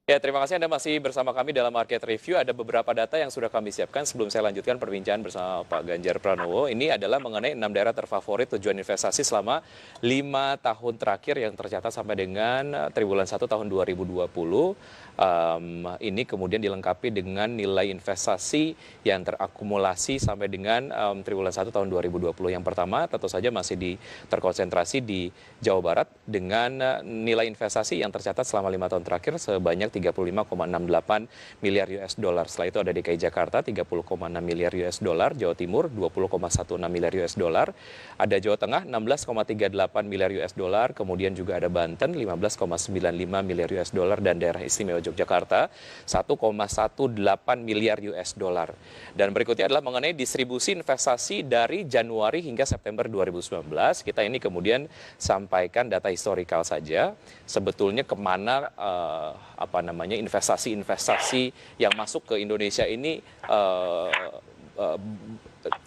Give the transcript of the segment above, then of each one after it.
Ya, terima kasih Anda masih bersama kami dalam Market Review. Ada beberapa data yang sudah kami siapkan sebelum saya lanjutkan perbincangan bersama Pak Ganjar Pranowo. Ini adalah mengenai 6 daerah terfavorit tujuan investasi selama 5 tahun terakhir yang tercatat sampai dengan triwulan 1 tahun 2020. Ini kemudian dilengkapi dengan nilai investasi yang terakumulasi sampai dengan triwulan 1 tahun 2020. Yang pertama tentu saja masih terkonsentrasi di Jawa Barat dengan nilai investasi yang tercatat selama 5 tahun terakhir sebanyak 35,68 miliar US dollar. Setelah itu ada DKI Jakarta 30,6 miliar US dollar, Jawa Timur 20,16 miliar US dollar, ada Jawa Tengah 16,38 miliar US dollar, kemudian juga ada Banten 15,95 miliar US dollar dan daerah istimewa Yogyakarta 1,18 miliar US dollar. Dan berikutnya adalah mengenai distribusi investasi dari Januari hingga September 2019. Kita ini kemudian sampaikan data historikal saja. Sebetulnya kemana investasi-investasi yang masuk ke Indonesia ini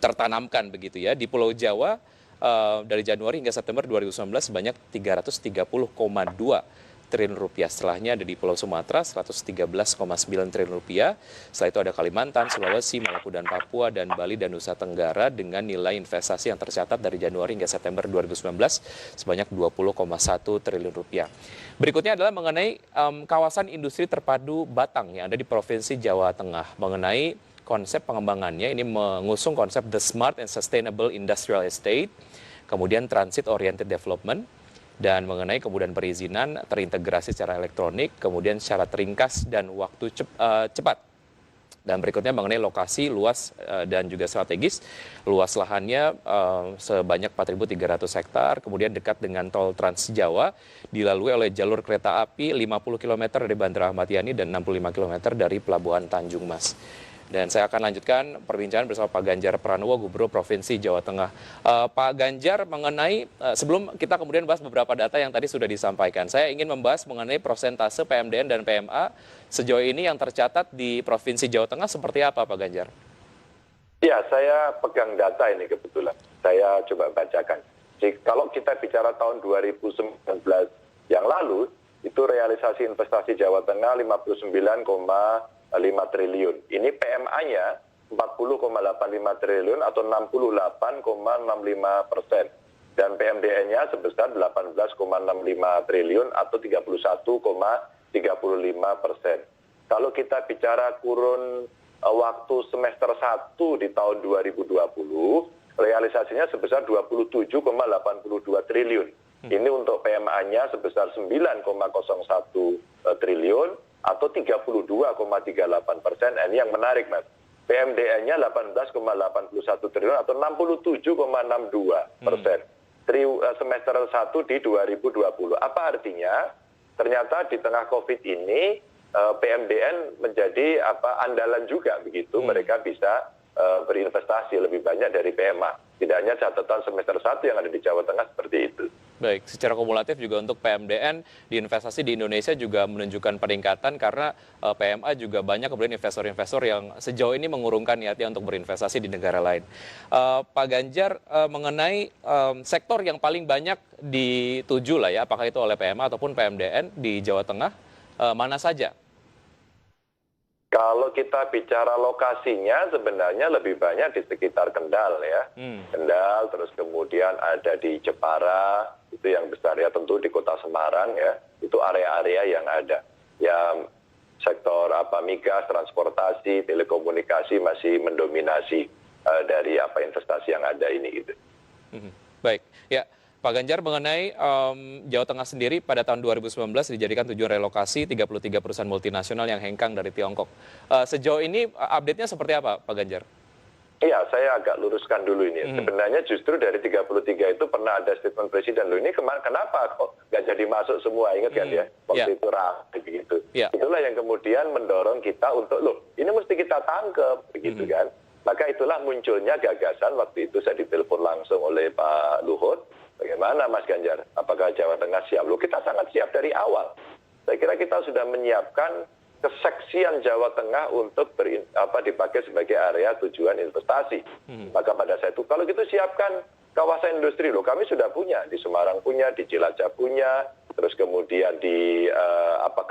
tertanamkan begitu ya. Di Pulau Jawa dari Januari hingga September 2019 sebanyak 330,2 triliun rupiah. Setelahnya ada di Pulau Sumatera 113,9 triliun rupiah. Setelah itu ada Kalimantan, Sulawesi, Maluku dan Papua, dan Bali dan Nusa Tenggara dengan nilai investasi yang tercatat dari Januari hingga September 2019 sebanyak 20,1 triliun rupiah. Berikutnya adalah mengenai kawasan industri terpadu Batang yang ada di Provinsi Jawa Tengah. Mengenai konsep pengembangannya, ini mengusung konsep The Smart and Sustainable Industrial Estate, kemudian Transit Oriented Development, dan mengenai kemudian perizinan terintegrasi secara elektronik, kemudian syarat ringkas dan waktu cepat. Dan berikutnya mengenai lokasi luas dan juga strategis, luas lahannya sebanyak 4.300 hektar, kemudian dekat dengan tol Trans Jawa, dilalui oleh jalur kereta api 50 km dari Bandara Ahmad Yani dan 65 km dari Pelabuhan Tanjung Mas. Dan saya akan lanjutkan perbincangan bersama Pak Ganjar Pranowo, Gubernur Provinsi Jawa Tengah. Pak Ganjar, mengenai sebelum kita kemudian bahas beberapa data yang tadi sudah disampaikan, saya ingin membahas mengenai prosentase PMDN dan PMA sejauh ini yang tercatat di Provinsi Jawa Tengah seperti apa, Pak Ganjar? Ya, saya pegang data ini kebetulan. Saya coba bacakan. Jadi, kalau kita bicara tahun 2019 yang lalu, itu realisasi investasi Jawa Tengah 59,5 triliun. Ini PMA-nya 40,85 triliun atau 68,65%. Dan PMDN-nya sebesar 18,65 triliun atau 31,35%. Kalau kita bicara kurun waktu semester 1 di tahun 2020, realisasinya sebesar 27,82 triliun. Ini untuk PMA-nya sebesar 9,01 triliun atau 32,38%. Ini yang menarik, Mas. PMDN-nya 18,81 triliun atau 67,62%. Semester 1 di 2020. Apa artinya? Ternyata di tengah COVID ini PMDN menjadi andalan juga begitu. Mereka bisa berinvestasi lebih banyak dari PMA. Tidak hanya catatan semester 1 yang ada di Jawa Tengah seperti itu. Baik, secara kumulatif juga untuk PMDN di investasi di Indonesia juga menunjukkan peningkatan karena PMA juga banyak kemudian investor-investor yang sejauh ini mengurungkan niatnya untuk berinvestasi di negara lain. Pak Ganjar, mengenai sektor yang paling banyak dituju lah ya, apakah itu oleh PMA ataupun PMDN di Jawa Tengah, mana saja? Kalau kita bicara lokasinya sebenarnya lebih banyak di sekitar Kendal ya. Kendal, terus kemudian ada di Jepara, itu yang besar ya, tentu di Kota Semarang ya. Itu area-area yang ada. Ya sektor migas, transportasi, telekomunikasi masih mendominasi dari investasi yang ada ini gitu. Baik, ya. Pak Ganjar, mengenai Jawa Tengah sendiri pada tahun 2019 dijadikan tujuan relokasi 33 perusahaan multinasional yang hengkang dari Tiongkok. Sejauh ini update-nya seperti apa, Pak Ganjar? Iya, saya agak luruskan dulu ini. Sebenarnya justru dari 33 itu pernah ada statement Presiden, loh ini kenapa kok nggak jadi masuk semua, ingat kan ya? Waktu itu ramai begitu. Itulah yang kemudian mendorong kita untuk, loh ini mesti kita tangkep, begitu kan? Maka itulah munculnya gagasan, waktu itu saya ditelepon langsung oleh Pak Luhut, bagaimana Mas Ganjar, apakah Jawa Tengah siap? Loh kita sangat siap dari awal. Saya kira kita sudah menyiapkan keseksian Jawa Tengah untuk dipakai sebagai area tujuan investasi. Maka pada saat itu, kalau gitu siapkan kawasan industri. Loh kami sudah punya, di Semarang punya, di Cilacap punya, terus kemudian di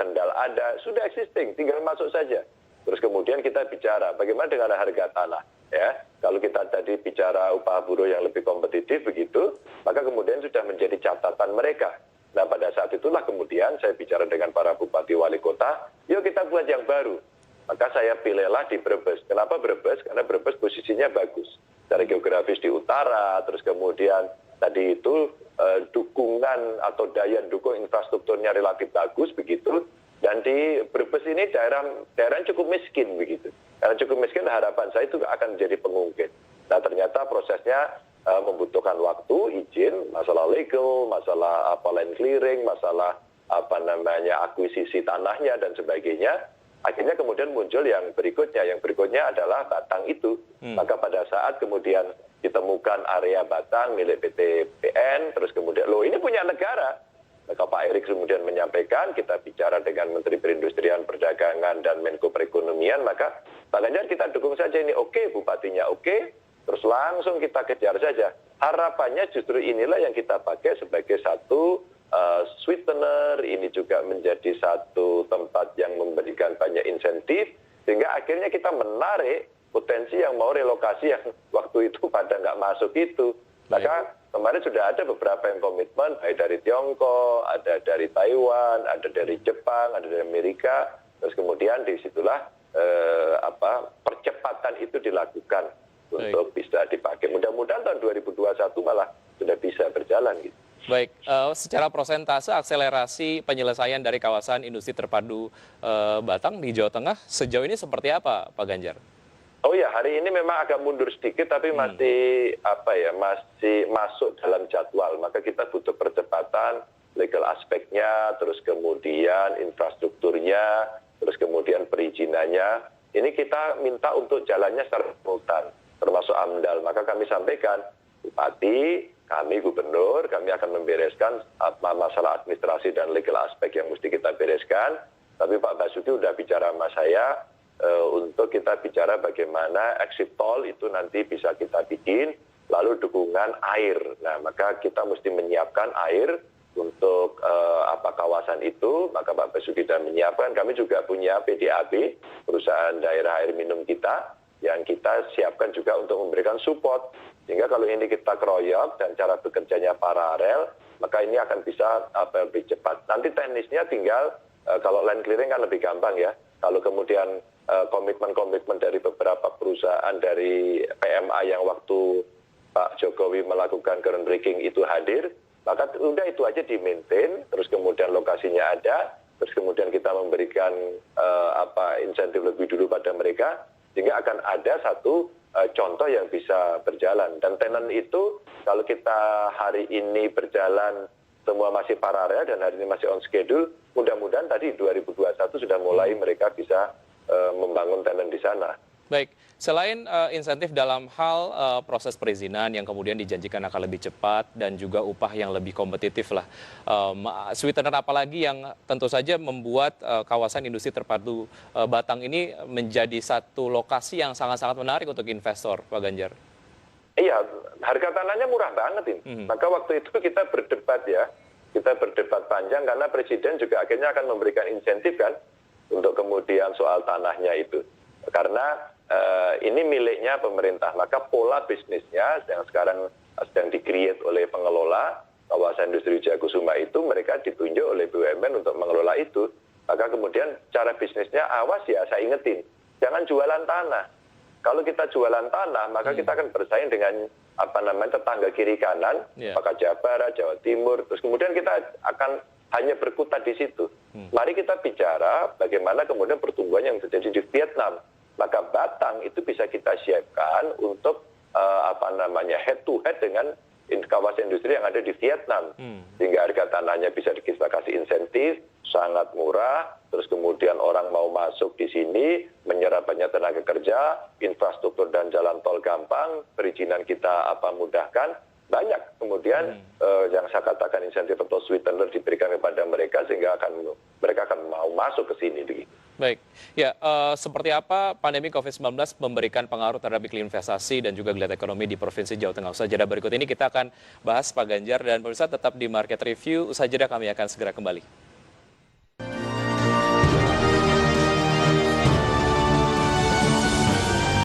Kendal ada, sudah existing, tinggal masuk saja. Terus kemudian kita bicara bagaimana dengan harga tanah, ya. Kalau kita tadi bicara upah buruh yang lebih kompetitif begitu, maka kemudian sudah menjadi catatan mereka. Nah, pada saat itulah kemudian saya bicara dengan para bupati wali kota, yuk kita buat yang baru. Maka saya pilihlah di Brebes. Kenapa Brebes? Karena Brebes posisinya bagus. Dari geografis di utara, terus kemudian tadi itu dukungan atau daya dukung infrastrukturnya relatif bagus begitu. Dan di Brebes ini daerah cukup miskin begitu. Karena cukup miskin harapan saya itu akan menjadi pengungkit. Nah, ternyata prosesnya membutuhkan waktu, izin, masalah legal, masalah land clearing, masalah akuisisi tanahnya dan sebagainya. Akhirnya kemudian muncul yang berikutnya. Yang berikutnya adalah Batang itu. Maka pada saat kemudian ditemukan area Batang milik PT PN, terus kemudian, loh ini punya negara. Maka Pak Erik kemudian menyampaikan, kita bicara dengan Menteri Perindustrian, Perdagangan, dan Menko Perekonomian, maka Pak Ganjar kita dukung saja ini, oke, bupatinya oke, terus langsung kita kejar saja. Harapannya justru inilah yang kita pakai sebagai satu sweetener, ini juga menjadi satu tempat yang memberikan banyak insentif, sehingga akhirnya kita menarik potensi yang mau relokasi yang waktu itu pada nggak masuk itu. Maka kemarin sudah ada beberapa yang komitmen, baik dari Tiongkok, ada dari Taiwan, ada dari Jepang, ada dari Amerika, terus kemudian disitulah percepatan itu dilakukan untuk bisa dipakai. Mudah-mudahan tahun 2021 malah sudah bisa berjalan gitu. Baik, secara prosentase akselerasi penyelesaian dari kawasan industri terpadu Batang di Jawa Tengah sejauh ini seperti apa, Pak Ganjar? Oh ya, hari ini memang agak mundur sedikit, tapi masih masih masuk dalam jadwal. Maka kita butuh percepatan, legal aspeknya, terus kemudian infrastrukturnya, terus kemudian perizinannya. Ini kita minta untuk jalannya secara simultan, termasuk AMDAL. Maka kami sampaikan, Bupati, kami Gubernur, kami akan membereskan masalah administrasi dan legal aspek yang mesti kita bereskan. Tapi Pak Basuki sudah bicara sama saya, untuk kita bicara bagaimana exit tol itu nanti bisa kita bikin, lalu dukungan air. Nah, maka kita mesti menyiapkan air untuk kawasan itu, maka Pak Basuki sudah menyiapkan. Kami juga punya PDAB, perusahaan daerah air minum kita, yang kita siapkan juga untuk memberikan support. Sehingga kalau ini kita keroyok dan cara bekerjanya paralel, maka ini akan bisa lebih cepat. Nanti teknisnya tinggal, kalau land clearing kan lebih gampang ya. Kalau kemudian komitmen-komitmen dari beberapa perusahaan dari PMA yang waktu Pak Jokowi melakukan groundbreaking itu hadir, maka udah itu aja di-maintain, terus kemudian lokasinya ada, terus kemudian kita memberikan insentif lebih dulu pada mereka, sehingga akan ada satu contoh yang bisa berjalan. Dan tenant itu kalau kita hari ini berjalan semua masih paralel dan hari ini masih on schedule, mudah-mudahan tadi 2021 sudah mulai mereka bisa membangun tenant di sana. Baik, selain insentif dalam hal proses perizinan yang kemudian dijanjikan akan lebih cepat dan juga upah yang lebih kompetitif lah, sweetener apalagi yang tentu saja membuat kawasan industri terpadu Batang ini menjadi satu lokasi yang sangat-sangat menarik untuk investor, Pak Ganjar? Iya, harga tanahnya murah banget ini. Maka waktu itu kita berdebat ya, kita berdebat panjang karena Presiden juga akhirnya akan memberikan insentif kan, untuk kemudian soal tanahnya itu. Karena ini miliknya pemerintah, maka pola bisnisnya yang sekarang sedang di-create oleh pengelola kawasan industri Jayakusuma itu, mereka ditunjuk oleh BUMN untuk mengelola itu. Maka kemudian cara bisnisnya, awas ya, saya ingetin, jangan jualan tanah. Kalau kita jualan tanah, maka kita akan bersaing dengan tetangga kiri kanan, apakah Jawa Barat, Jawa Timur, terus kemudian kita akan hanya berkutat di situ. Mari kita bicara bagaimana kemudian pertumbuhan yang terjadi di Vietnam. Maka Batang itu bisa kita siapkan untuk head to head dengan kawasan industri yang ada di Vietnam. Sehingga harga tanahnya bisa kita kasih insentif, sangat murah, terus kemudian orang mau masuk di sini, menyerap banyak tenaga kerja, infrastruktur dan jalan tol gampang, perizinan kita mudahkan, banyak kemudian yang saya katakan insentif atau sweetener diberikan kepada mereka sehingga mereka akan mau masuk ke sini. Baik, ya seperti apa pandemi COVID-19 memberikan pengaruh terhadap iklim investasi dan juga geliat ekonomi di Provinsi Jawa Tengah. Usaha jeda berikut ini kita akan bahas Pak Ganjar dan pemirsa tetap di Market Review. Usaha jeda kami akan segera kembali.